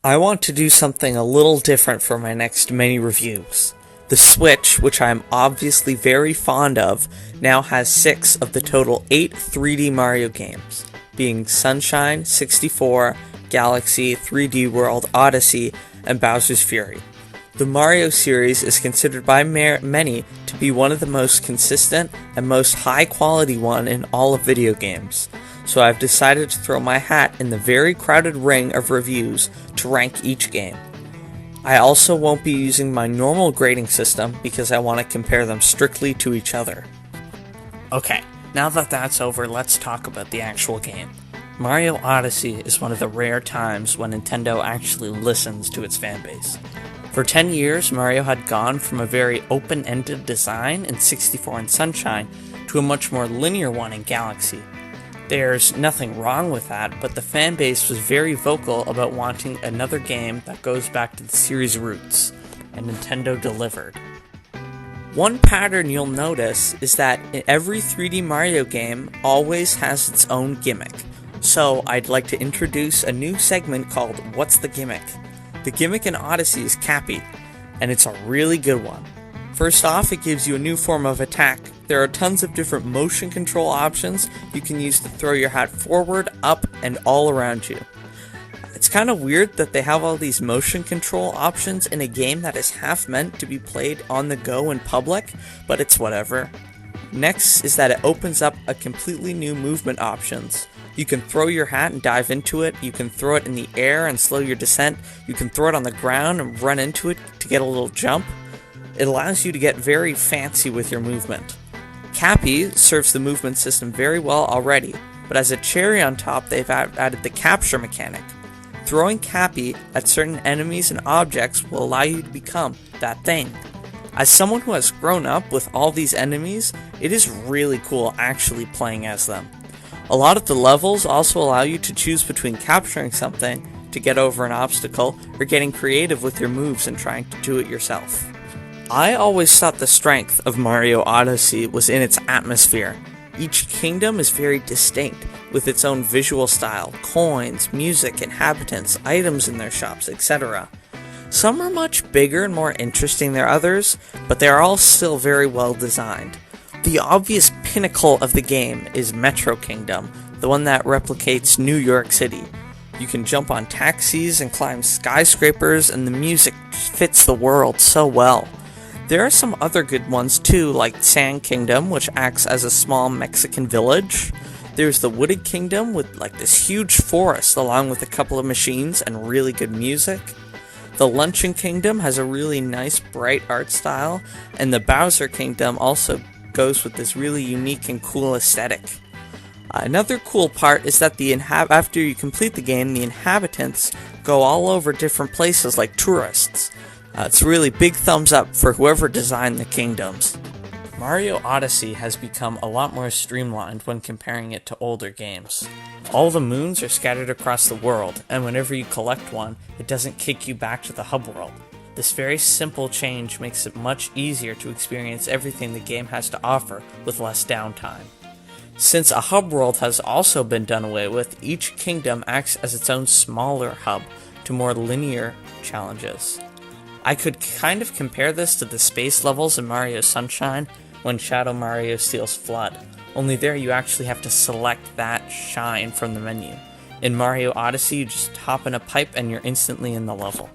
I want to do something a little different for my next mini reviews. The Switch, which I am obviously very fond of, now has 6 of the total 8 3D Mario games, being Sunshine, 64, Galaxy, 3D World, Odyssey, and Bowser's Fury. The Mario series is considered by many to be one of the most consistent and most high-quality one in all of video games, so I've decided to throw my hat in the very crowded ring of reviews to rank each game. I also won't be using my normal grading system because I want to compare them strictly to each other. Okay, now that that's over, let's talk about the actual game. Mario Odyssey is one of the rare times when Nintendo actually listens to its fanbase. For 10 years, Mario had gone from a very open-ended design in 64 and Sunshine to a much more linear one in Galaxy. There's nothing wrong with that, but the fanbase was very vocal about wanting another game that goes back to the series' roots, and Nintendo delivered. One pattern you'll notice is that every 3D Mario game always has its own gimmick, so I'd like to introduce a new segment called What's the Gimmick? The gimmick in Odyssey is Cappy, and it's a really good one. First off, it gives you a new form of attack. There are tons of different motion control options you can use to throw your hat forward, up, and all around you. It's kind of weird that they have all these motion control options in a game that is half meant to be played on the go in public, but it's whatever. Next is that it opens up a completely new movement options. You can throw your hat and dive into it, you can throw it in the air and slow your descent, you can throw it on the ground and run into it to get a little jump. It allows you to get very fancy with your movement. Cappy serves the movement system very well already, but as a cherry on top they've added the capture mechanic. Throwing Cappy at certain enemies and objects will allow you to become that thing. As someone who has grown up with all these enemies, it is really cool actually playing as them. A lot of the levels also allow you to choose between capturing something to get over an obstacle or getting creative with your moves and trying to do it yourself. I always thought the strength of Mario Odyssey was in its atmosphere. Each kingdom is very distinct, with its own visual style, coins, music, inhabitants, items in their shops, etc. Some are much bigger and more interesting than others, but they are all still very well designed. The obvious pinnacle of the game is Metro Kingdom, the one that replicates New York City. You can jump on taxis and climb skyscrapers, and the music fits the world so well. There are some other good ones too, like Sand Kingdom, which acts as a small Mexican village. There's the Wooded Kingdom with like this huge forest along with a couple of machines and really good music. The Luncheon Kingdom has a really nice bright art style, and the Bowser Kingdom also goes with this really unique and cool aesthetic. Another cool part is that after you complete the game, the inhabitants go all over different places like tourists. It's a really big thumbs up for whoever designed the kingdoms. Mario Odyssey has become a lot more streamlined when comparing it to older games. All the moons are scattered across the world, and whenever you collect one, it doesn't kick you back to the hub world. This very simple change makes it much easier to experience everything the game has to offer with less downtime. Since a hub world has also been done away with, each kingdom acts as its own smaller hub to more linear challenges. I could kind of compare this to the space levels in Mario Sunshine when Shadow Mario steals Flood, only there you actually have to select that shine from the menu. In Mario Odyssey, you just hop in a pipe and you're instantly in the level.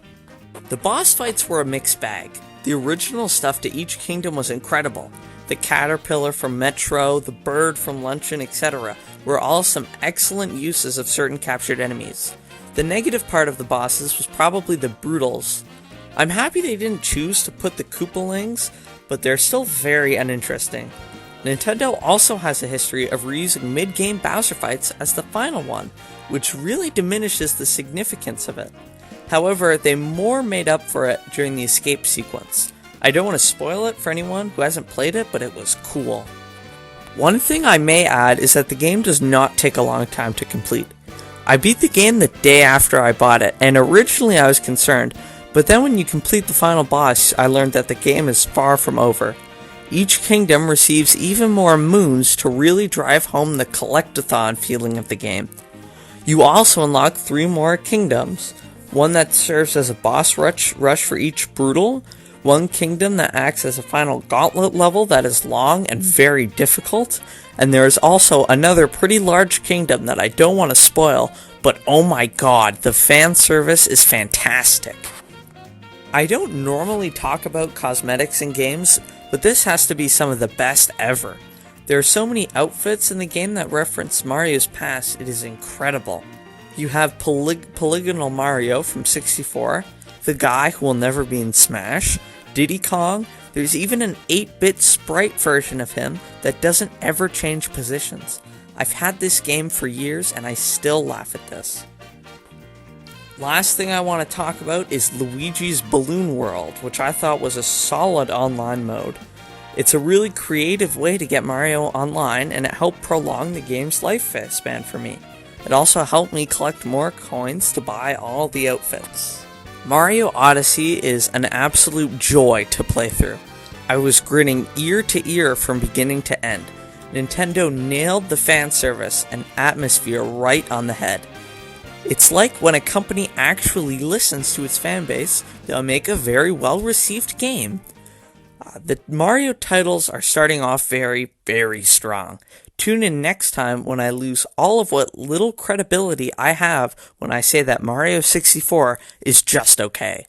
The boss fights were a mixed bag. The original stuff to each kingdom was incredible. The caterpillar from Metro, the bird from Luncheon, etc. were all some excellent uses of certain captured enemies. The negative part of the bosses was probably the Brutals. I'm happy they didn't choose to put the Koopalings, but they're still very uninteresting. Nintendo also has a history of reusing mid-game Bowser fights as the final one, which really diminishes the significance of it. However, they more made up for it during the escape sequence. I don't want to spoil it for anyone who hasn't played it, but it was cool. One thing I may add is that the game does not take a long time to complete. I beat the game the day after I bought it, and originally I was concerned, but then when you complete the final boss, I learned that the game is far from over. Each kingdom receives even more moons to really drive home the collect-a-thon feeling of the game. You also unlock 3 more kingdoms, one that serves as a boss rush for each brutal, one kingdom that acts as a final gauntlet level that is long and very difficult, and there is also another pretty large kingdom that I don't want to spoil, but oh my god, the fan service is fantastic. I don't normally talk about cosmetics in games, but this has to be some of the best ever. There are so many outfits in the game that reference Mario's past, it is incredible. You have Polygonal Mario from 64, the guy who will never be in Smash, Diddy Kong, there's even an 8-bit sprite version of him that doesn't ever change positions. I've had this game for years and I still laugh at this. Last thing I want to talk about is Luigi's Balloon World, which I thought was a solid online mode. It's a really creative way to get Mario online and it helped prolong the game's lifespan for me. It also helped me collect more coins to buy all the outfits. Mario Odyssey is an absolute joy to play through. I was grinning ear to ear from beginning to end. Nintendo nailed the fan service and atmosphere right on the head. It's like when a company actually listens to its fan base, they'll make a very well received game. The Mario titles are starting off very, very strong. Tune in next time when I lose all of what little credibility I have when I say that Mario 64 is just okay.